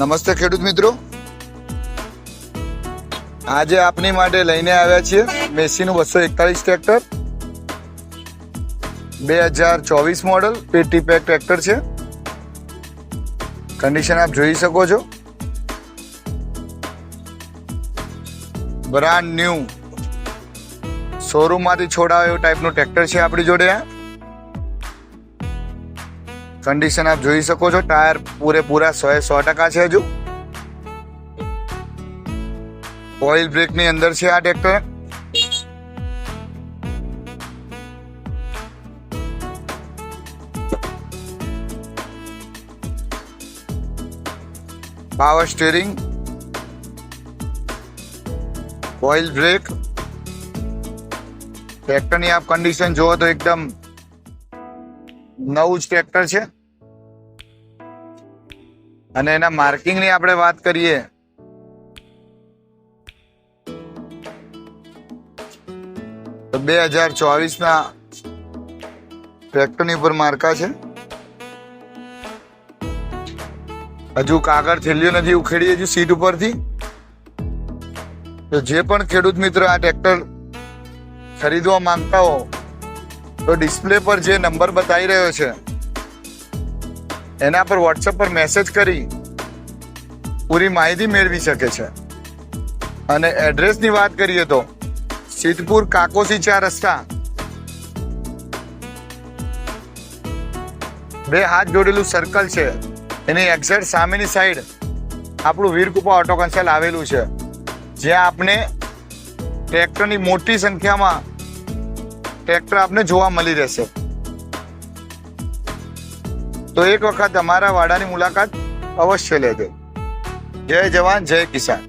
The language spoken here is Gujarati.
નમસ્તે ખેડૂત મિત્રો, આજે આપની માટે લઈને આવ્યા છીએ મેસીનું 241 ટ્રેક્ટર 2024 મોડલ પેટી પેક ટ્રેક્ટર છે. કન્ડિશન આપ જોઈ શકો છો, બ્રાન્ડ ન્યુ શોરૂમ માંથી છોડાવે એવું ટાઈપનું ટ્રેક્ટર છે આપણી જોડે. કન્ડિશન આપ જોઈ શકો છો, ટાયર પૂરેપૂરા 100% છે. હજુ ઓઇલ બ્રેક ની અંદર છે આ tractor. Power steering, oil break. ટ્રેક્ટરની આપ કન્ડિશન જુઓ તો એકદમ નવું જ ટ્રેક્ટર છે. અને એના માર્કિંગની આપણે વાત કરીએ તો 2024 ટ્રેક્ટરની ઉપર માર્કા છે. હજુ કાગળ થેલીઓ નથી ઉખેડી હજુ સીટ ઉપરથી. તો જે પણ ખેડૂત મિત્ર આ ટ્રેક્ટર ખરીદવા માંગતા હો તો ડિસ્પ્લે પર જે નંબર બતાવી રહ્યો છે એના પર વોટ્સએપ પર મેસેજ કરી પૂરી માહિતી મેળવી શકે છે. અને એડ્રેસની વાત કરીએ તો સિદ્ધપુર કાકોસી 4 રસ્તા, 2 હાથ જોડેલું સર્કલ છે, એની એક્ઝેક્ટ સામેની સાઈડ આપણું વીરકૃપા ઓટો કન્સલ આવેલું છે, જ્યાં આપને ટ્રેક્ટરની મોટી સંખ્યામાં ટ્રેક્ટર આપને જોવા મળી રહેશે. તો એક વખત અમારા વાડાની મુલાકાત અવશ્ય લેજો. જય જવાન જય કિસાન.